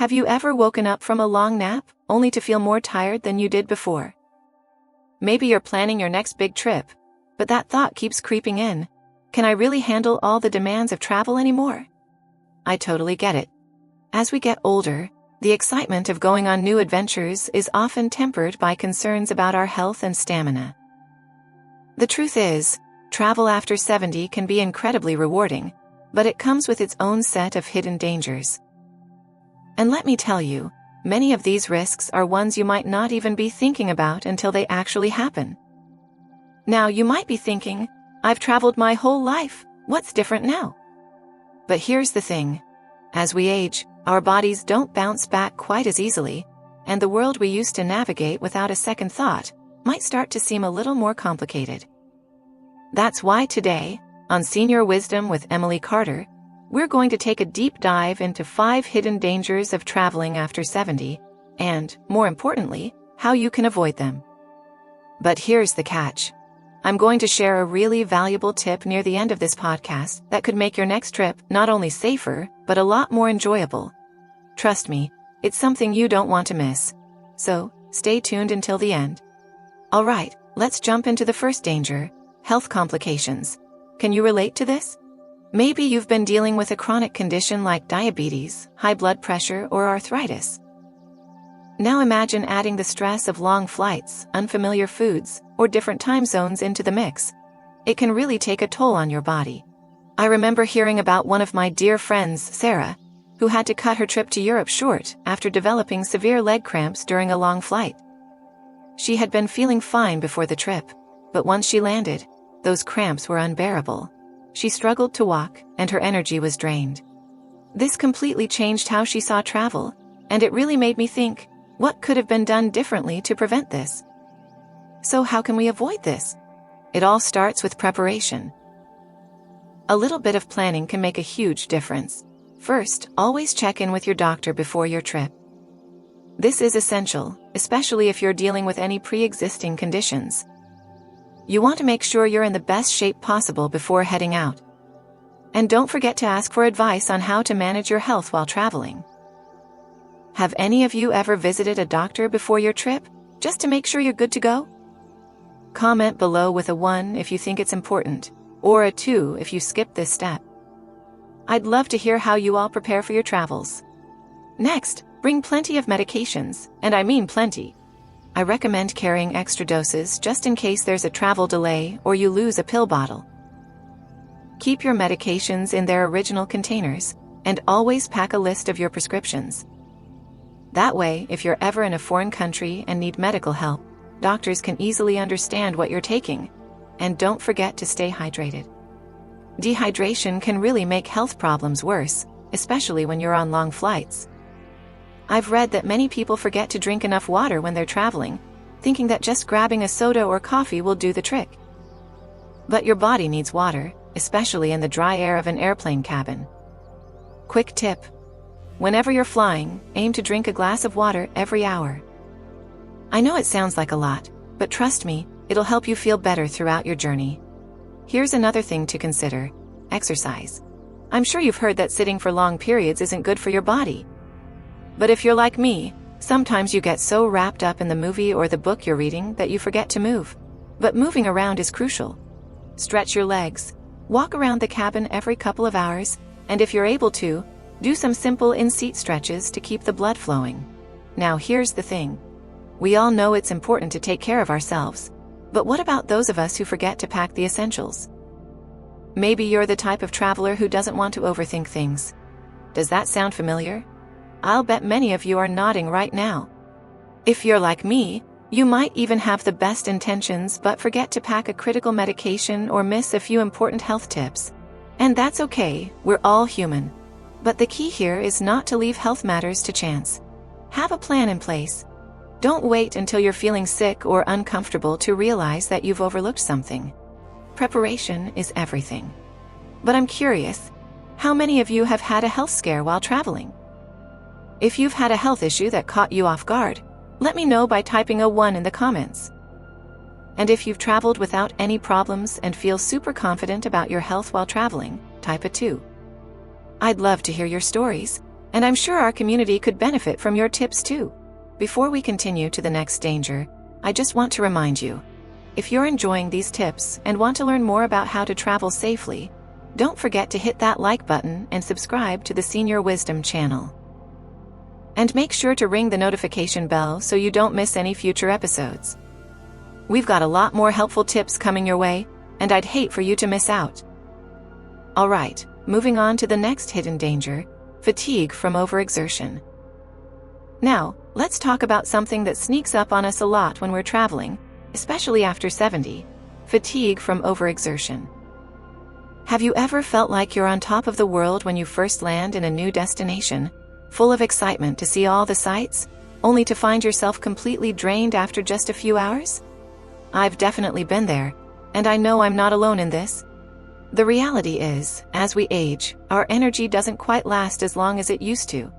Have you ever woken up from a long nap, only to feel more tired than you did before? Maybe you're planning your next big trip, but that thought keeps creeping in. Can I really handle all the demands of travel anymore? I totally get it. As we get older, the excitement of going on new adventures is often tempered by concerns about our health and stamina. The truth is, travel after 70 can be incredibly rewarding, but it comes with its own set of hidden dangers. And let me tell you, many of these risks are ones you might not even be thinking about until they actually happen. Now, you might be thinking, I've traveled my whole life, what's different now? But here's the thing. As we age, our bodies don't bounce back quite as easily, and the world we used to navigate without a second thought might start to seem a little more complicated. That's why today, on Senior Wisdom with Emily Carter, we're going to take a deep dive into 5 hidden dangers of traveling after 70, and, more importantly, how you can avoid them. But here's the catch. I'm going to share a really valuable tip near the end of this podcast that could make your next trip not only safer, but a lot more enjoyable. Trust me, it's something you don't want to miss. So, stay tuned until the end. Alright, let's jump into the first danger, health complications. Can you relate to this? Maybe you've been dealing with a chronic condition like diabetes, high blood pressure, or arthritis. Now imagine adding the stress of long flights, unfamiliar foods, or different time zones into the mix. It can really take a toll on your body. I remember hearing about one of my dear friends, Sarah, who had to cut her trip to Europe short after developing severe leg cramps during a long flight. She had been feeling fine before the trip, but once she landed, those cramps were unbearable. She struggled to walk, and her energy was drained. This completely changed how she saw travel, and it really made me think, what could have been done differently to prevent this? So how can we avoid this? It all starts with preparation. A little bit of planning can make a huge difference. First, always check in with your doctor before your trip. This is essential, especially if you're dealing with any pre-existing conditions. You want to make sure you're in the best shape possible before heading out. And don't forget to ask for advice on how to manage your health while traveling. Have any of you ever visited a doctor before your trip, just to make sure you're good to go? Comment below with a 1 if you think it's important, or a 2 if you skipped this step. I'd love to hear how you all prepare for your travels. Next, bring plenty of medications, and I mean plenty. I recommend carrying extra doses just in case there's a travel delay or you lose a pill bottle. Keep your medications in their original containers, and always pack a list of your prescriptions. That way, if you're ever in a foreign country and need medical help, doctors can easily understand what you're taking. And don't forget to stay hydrated. Dehydration can really make health problems worse, especially when you're on long flights. I've read that many people forget to drink enough water when they're traveling, thinking that just grabbing a soda or coffee will do the trick. But your body needs water, especially in the dry air of an airplane cabin. Quick tip. Whenever you're flying, aim to drink a glass of water every hour. I know it sounds like a lot, but trust me, it'll help you feel better throughout your journey. Here's another thing to consider: exercise. I'm sure you've heard that sitting for long periods isn't good for your body. But if you're like me, sometimes you get so wrapped up in the movie or the book you're reading that you forget to move. But moving around is crucial. Stretch your legs, walk around the cabin every couple of hours, and if you're able to, do some simple in-seat stretches to keep the blood flowing. Now here's the thing. We all know it's important to take care of ourselves. But what about those of us who forget to pack the essentials? Maybe you're the type of traveler who doesn't want to overthink things. Does that sound familiar? I'll bet many of you are nodding right now. If you're like me, you might even have the best intentions but forget to pack a critical medication or miss a few important health tips. And that's okay, we're all human. But the key here is not to leave health matters to chance. Have a plan in place. Don't wait until you're feeling sick or uncomfortable to realize that you've overlooked something. Preparation is everything. But I'm curious, how many of you have had a health scare while traveling? If you've had a health issue that caught you off guard, let me know by typing a 1 in the comments. And if you've traveled without any problems and feel super confident about your health while traveling, type a 2. I'd love to hear your stories. And I'm sure our community could benefit from your tips too. Before we continue to the next danger, I just want to remind you, if you're enjoying these tips and want to learn more about how to travel safely, don't forget to hit that like button and subscribe to the Senior Wisdom channel. And make sure to ring the notification bell so you don't miss any future episodes. We've got a lot more helpful tips coming your way, and I'd hate for you to miss out. Alright, moving on to the next hidden danger, fatigue from overexertion. Now, let's talk about something that sneaks up on us a lot when we're traveling, especially after 70, fatigue from overexertion. Have you ever felt like you're on top of the world when you first land in a new destination, full of excitement to see all the sights, only to find yourself completely drained after just a few hours? I've definitely been there, and I know I'm not alone in this. The reality is, as we age, our energy doesn't quite last as long as it used to.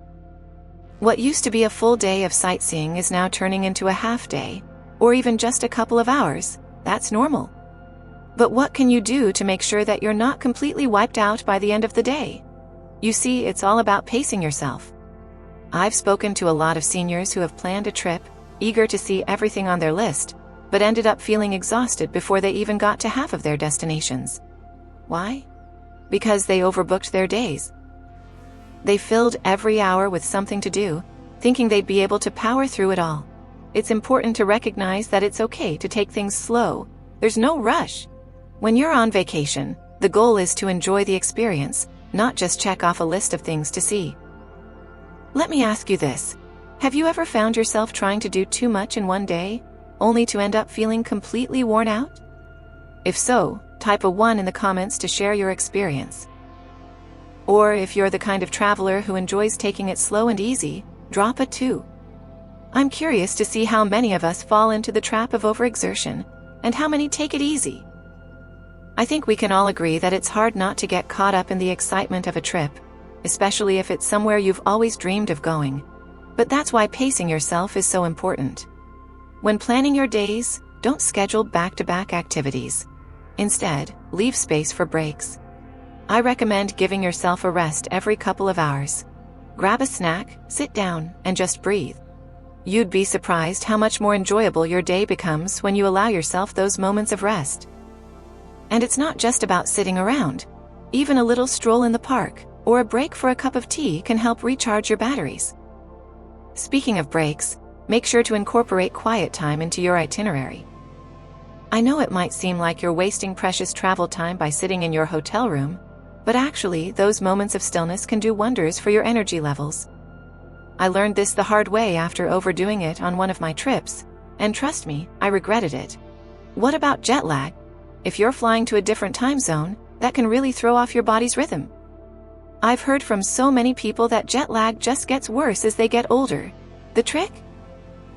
What used to be a full day of sightseeing is now turning into a half day, or even just a couple of hours. That's normal. But what can you do to make sure that you're not completely wiped out by the end of the day? You see, it's all about pacing yourself. I've spoken to a lot of seniors who have planned a trip, eager to see everything on their list, but ended up feeling exhausted before they even got to half of their destinations. Why? Because they overbooked their days. They filled every hour with something to do, thinking they'd be able to power through it all. It's important to recognize that it's okay to take things slow. There's no rush. When you're on vacation, the goal is to enjoy the experience, not just check off a list of things to see. Let me ask you this. Have you ever found yourself trying to do too much in one day, only to end up feeling completely worn out? If so, type a 1 in the comments to share your experience. Or if you're the kind of traveler who enjoys taking it slow and easy, drop a 2. I'm curious to see how many of us fall into the trap of overexertion, and how many take it easy. I think we can all agree that it's hard not to get caught up in the excitement of a trip, especially if it's somewhere you've always dreamed of going. But that's why pacing yourself is so important. When planning your days, don't schedule back-to-back activities. Instead, leave space for breaks. I recommend giving yourself a rest every couple of hours. Grab a snack, sit down, and just breathe. You'd be surprised how much more enjoyable your day becomes when you allow yourself those moments of rest. And it's not just about sitting around. Even a little stroll in the park, or a break for a cup of tea can help recharge your batteries. Speaking of breaks, make sure to incorporate quiet time into your itinerary. I know it might seem like you're wasting precious travel time by sitting in your hotel room, but actually, those moments of stillness can do wonders for your energy levels. I learned this the hard way after overdoing it on one of my trips, and trust me, I regretted it. What about jet lag? If you're flying to a different time zone, that can really throw off your body's rhythm. I've heard from so many people that jet lag just gets worse as they get older. The trick?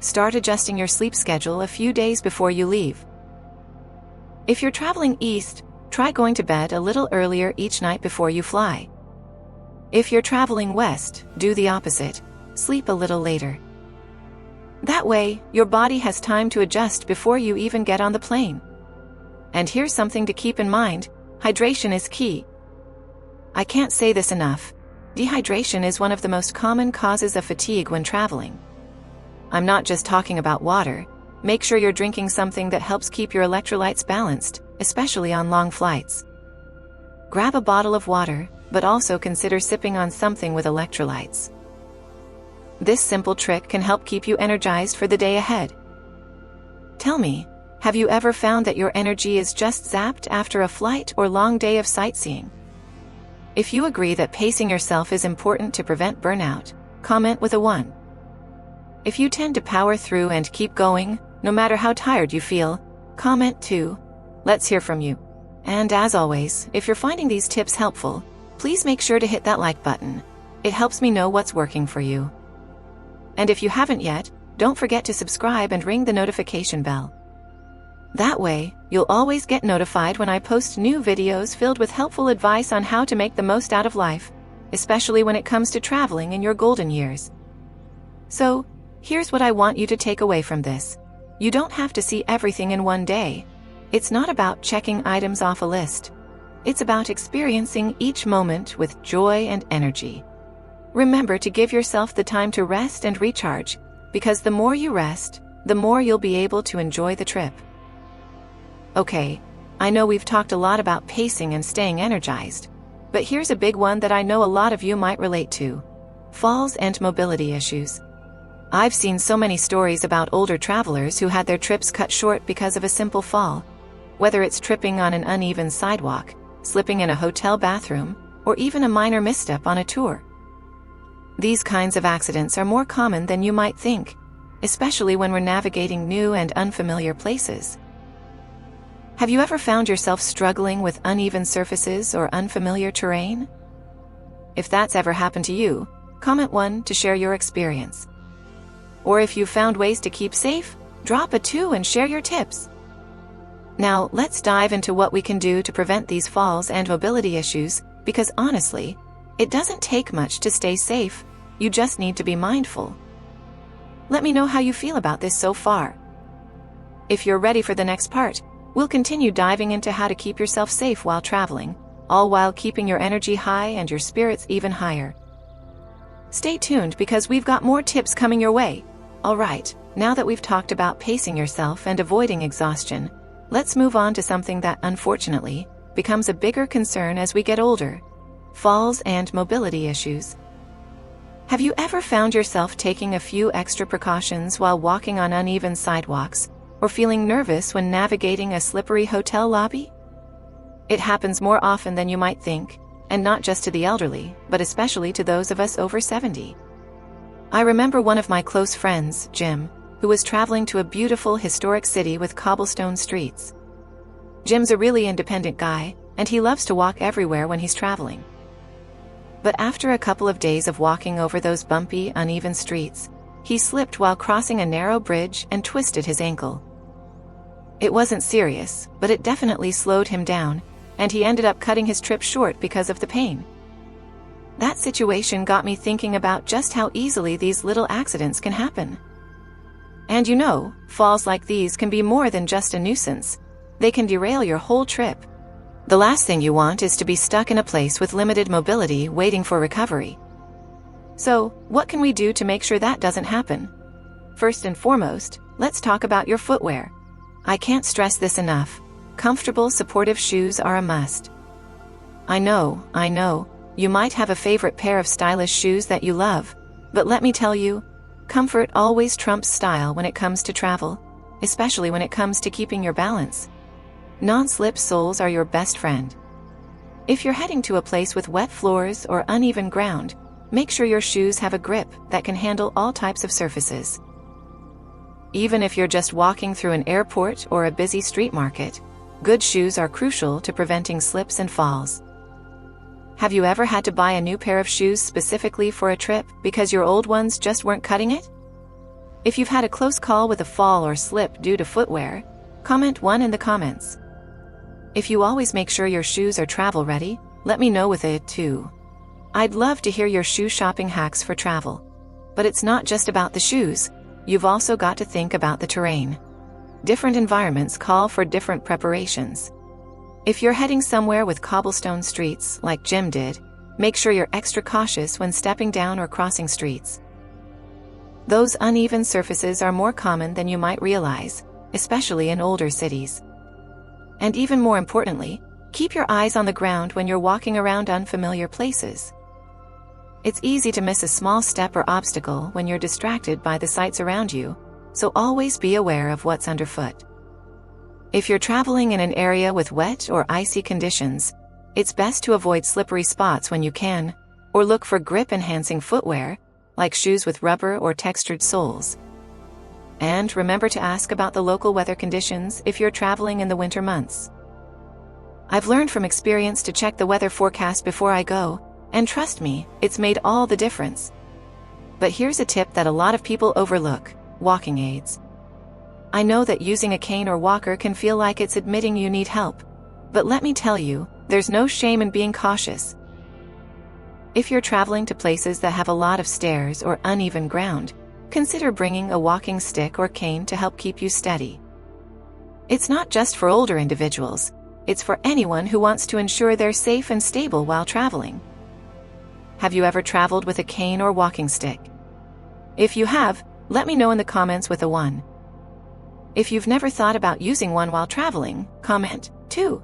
Start adjusting your sleep schedule a few days before you leave. If you're traveling east, try going to bed a little earlier each night before you fly. If you're traveling west, do the opposite. Sleep a little later. That way, your body has time to adjust before you even get on the plane. And here's something to keep in mind: hydration is key. I can't say this enough. Dehydration is one of the most common causes of fatigue when traveling. I'm not just talking about water. Make sure you're drinking something that helps keep your electrolytes balanced, especially on long flights. Grab a bottle of water, but also consider sipping on something with electrolytes. This simple trick can help keep you energized for the day ahead. Tell me, have you ever found that your energy is just zapped after a flight or long day of sightseeing? If you agree that pacing yourself is important to prevent burnout, comment with a 1. If you tend to power through and keep going, no matter how tired you feel, comment 2. Let's hear from you. And as always, if you're finding these tips helpful, please make sure to hit that like button. It helps me know what's working for you. And if you haven't yet, don't forget to subscribe and ring the notification bell. That way, you'll always get notified when I post new videos filled with helpful advice on how to make the most out of life, especially when it comes to traveling in your golden years. So, here's what I want you to take away from this. You don't have to see everything in one day. It's not about checking items off a list. It's about experiencing each moment with joy and energy. Remember to give yourself the time to rest and recharge, because the more you rest, the more you'll be able to enjoy the trip. Okay, I know we've talked a lot about pacing and staying energized, but here's a big one that I know a lot of you might relate to: falls and mobility issues. I've seen so many stories about older travelers who had their trips cut short because of a simple fall. Whether it's tripping on an uneven sidewalk, slipping in a hotel bathroom, or even a minor misstep on a tour. These kinds of accidents are more common than you might think, especially when we're navigating new and unfamiliar places. Have you ever found yourself struggling with uneven surfaces or unfamiliar terrain? If that's ever happened to you, comment 1 to share your experience. Or if you've found ways to keep safe, drop a 2 and share your tips. Now, let's dive into what we can do to prevent these falls and mobility issues, because honestly, it doesn't take much to stay safe, you just need to be mindful. Let me know how you feel about this so far. If you're ready for the next part, we'll continue diving into how to keep yourself safe while traveling, all while keeping your energy high and your spirits even higher. Stay tuned because we've got more tips coming your way. Alright, now that we've talked about pacing yourself and avoiding exhaustion, let's move on to something that, unfortunately, becomes a bigger concern as we get older: falls and mobility issues. Have you ever found yourself taking a few extra precautions while walking on uneven sidewalks, or feeling nervous when navigating a slippery hotel lobby? It happens more often than you might think, and not just to the elderly, but especially to those of us over 70. I remember one of my close friends, Jim, who was traveling to a beautiful historic city with cobblestone streets. Jim's a really independent guy, and he loves to walk everywhere when he's traveling. But after a couple of days of walking over those bumpy, uneven streets, he slipped while crossing a narrow bridge and twisted his ankle. It wasn't serious, but it definitely slowed him down, and he ended up cutting his trip short because of the pain. That situation got me thinking about just how easily these little accidents can happen. And you know, falls like these can be more than just a nuisance. They can derail your whole trip. The last thing you want is to be stuck in a place with limited mobility waiting for recovery. So, what can we do to make sure that doesn't happen? First and foremost, let's talk about your footwear. I can't stress this enough. Comfortable, supportive shoes are a must. I know, you might have a favorite pair of stylish shoes that you love, but let me tell you, comfort always trumps style when it comes to travel, especially when it comes to keeping your balance. Non-slip soles are your best friend. If you're heading to a place with wet floors or uneven ground, make sure your shoes have a grip that can handle all types of surfaces. Even if you're just walking through an airport or a busy street market, good shoes are crucial to preventing slips and falls. Have you ever had to buy a new pair of shoes specifically for a trip because your old ones just weren't cutting it? If you've had a close call with a fall or slip due to footwear, comment 1 in the comments. If you always make sure your shoes are travel ready, let me know with it too. I'd love to hear your shoe shopping hacks for travel. But it's not just about the shoes, you've also got to think about the terrain. Different environments call for different preparations. If you're heading somewhere with cobblestone streets, like Jim did, make sure you're extra cautious when stepping down or crossing streets. Those uneven surfaces are more common than you might realize, especially in older cities. And even more importantly, keep your eyes on the ground when you're walking around unfamiliar places. It's easy to miss a small step or obstacle when you're distracted by the sights around you, so always be aware of what's underfoot. If you're traveling in an area with wet or icy conditions, it's best to avoid slippery spots when you can, or look for grip-enhancing footwear, like shoes with rubber or textured soles. And remember to ask about the local weather conditions if you're traveling in the winter months. I've learned from experience to check the weather forecast before I go, and trust me, it's made all the difference. But here's a tip that a lot of people overlook: walking aids. I know that using a cane or walker can feel like it's admitting you need help, but let me tell you, there's no shame in being cautious. If you're traveling to places that have a lot of stairs or uneven ground, consider bringing a walking stick or cane to help keep you steady. It's not just for older individuals, it's for anyone who wants to ensure they're safe and stable while traveling. Have you ever traveled with a cane or walking stick? If you have, let me know in the comments with a 1. If you've never thought about using one while traveling, comment 2.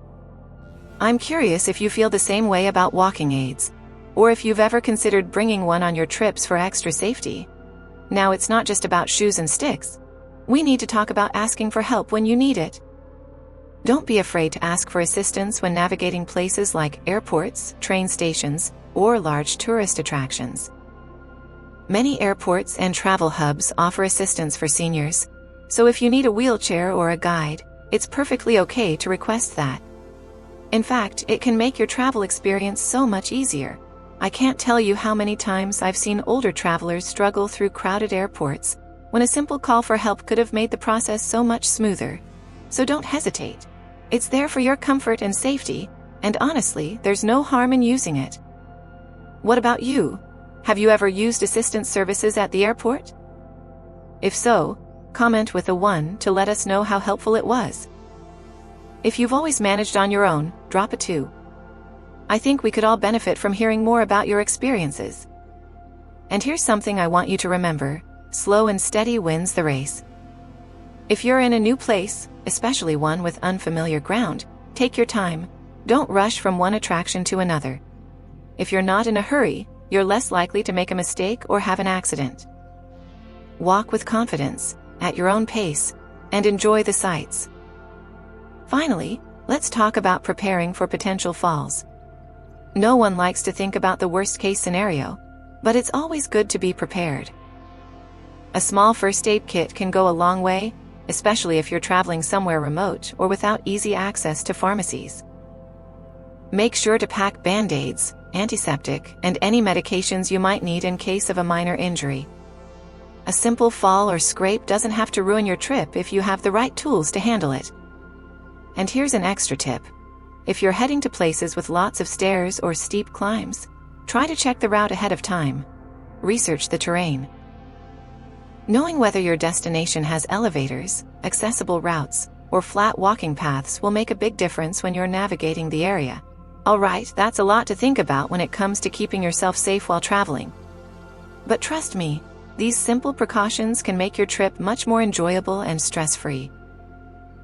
I'm curious if you feel the same way about walking aids, or if you've ever considered bringing one on your trips for extra safety. Now it's not just about shoes and sticks. We need to talk about asking for help when you need it. Don't be afraid to ask for assistance when navigating places like airports, train stations, or large tourist attractions. Many airports and travel hubs offer assistance for seniors, so if you need a wheelchair or a guide, it's perfectly okay to request that. In fact, it can make your travel experience so much easier. I can't tell you how many times I've seen older travelers struggle through crowded airports, when a simple call for help could have made the process so much smoother. So don't hesitate. It's there for your comfort and safety, and honestly, there's no harm in using it. What about you? Have you ever used assistance services at the airport? If so, comment with a 1 to let us know how helpful it was. If you've always managed on your own, drop a 2. I think we could all benefit from hearing more about your experiences. And here's something I want you to remember: slow and steady wins the race. If you're in a new place, especially one with unfamiliar ground, take your time. Don't rush from one attraction to another. If you're not in a hurry, you're less likely to make a mistake or have an accident. Walk with confidence, at your own pace, and enjoy the sights. Finally, let's talk about preparing for potential falls. No one likes to think about the worst-case scenario, but it's always good to be prepared. A small first aid kit can go a long way, especially if you're traveling somewhere remote or without easy access to pharmacies. Make sure to pack Band-Aids, antiseptic, and any medications you might need in case of a minor injury. A simple fall or scrape doesn't have to ruin your trip if you have the right tools to handle it. And here's an extra tip. If you're heading to places with lots of stairs or steep climbs, try to check the route ahead of time. Research the terrain. Knowing whether your destination has elevators, accessible routes, or flat walking paths will make a big difference when you're navigating the area. Alright, that's a lot to think about when it comes to keeping yourself safe while traveling. But trust me, these simple precautions can make your trip much more enjoyable and stress-free.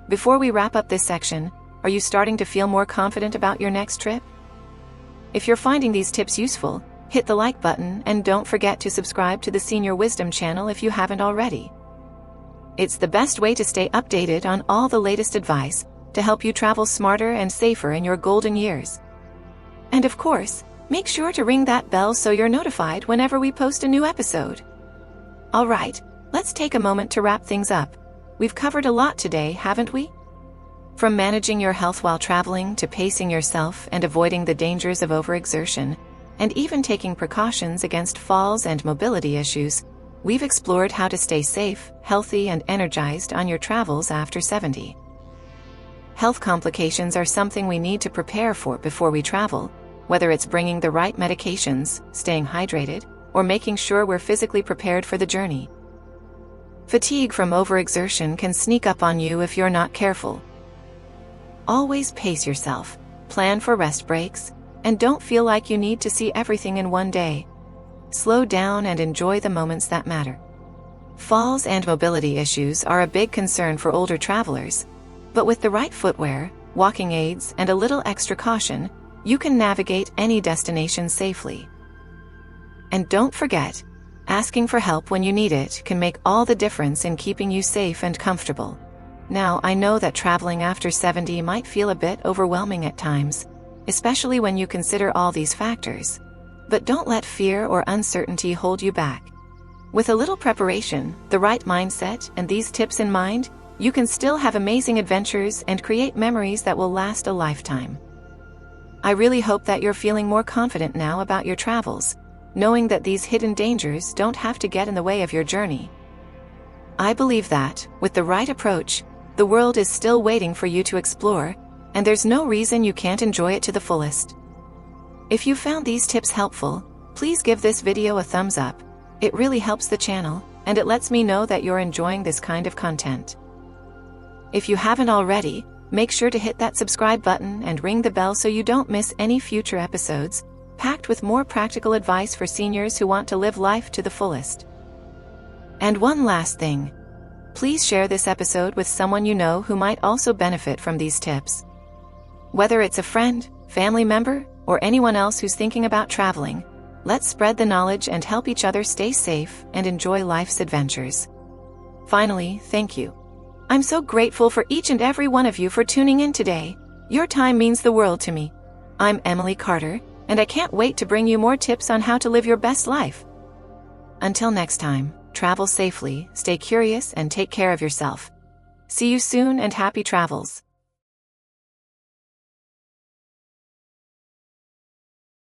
Before we wrap up this section, are you starting to feel more confident about your next trip? If you're finding these tips useful, hit the like button and don't forget to subscribe to the Senior Wisdom channel if you haven't already. It's the best way to stay updated on all the latest advice to help you travel smarter and safer in your golden years. And of course, make sure to ring that bell so you're notified whenever we post a new episode. Alright, let's take a moment to wrap things up. We've covered a lot today, haven't we? From managing your health while traveling to pacing yourself and avoiding the dangers of overexertion, and even taking precautions against falls and mobility issues, we've explored how to stay safe, healthy, and energized on your travels after 70. Health complications are something we need to prepare for before we travel, whether it's bringing the right medications, staying hydrated, or making sure we're physically prepared for the journey. Fatigue from overexertion can sneak up on you if you're not careful. Always pace yourself, plan for rest breaks, and don't feel like you need to see everything in one day. Slow down and enjoy the moments that matter. Falls and mobility issues are a big concern for older travelers, but with the right footwear, walking aids, and a little extra caution, you can navigate any destination safely. And don't forget, asking for help when you need it can make all the difference in keeping you safe and comfortable. Now, I know that traveling after 70 might feel a bit overwhelming at times, especially when you consider all these factors. But don't let fear or uncertainty hold you back. With a little preparation, the right mindset, and these tips in mind, you can still have amazing adventures and create memories that will last a lifetime. I really hope that you're feeling more confident now about your travels, knowing that these hidden dangers don't have to get in the way of your journey. I believe that, with the right approach, the world is still waiting for you to explore, and there's no reason you can't enjoy it to the fullest. If you found these tips helpful, please give this video a thumbs up. It really helps the channel, and it lets me know that you're enjoying this kind of content. If you haven't already, make sure to hit that subscribe button and ring the bell so you don't miss any future episodes, packed with more practical advice for seniors who want to live life to the fullest. And one last thing. Please share this episode with someone you know who might also benefit from these tips. Whether it's a friend, family member, or anyone else who's thinking about traveling, let's spread the knowledge and help each other stay safe and enjoy life's adventures. Finally, thank you. I'm so grateful for each and every one of you for tuning in today. Your time means the world to me. I'm Emily Carter, and I can't wait to bring you more tips on how to live your best life. Until next time, travel safely, stay curious, and take care of yourself. See you soon and happy travels.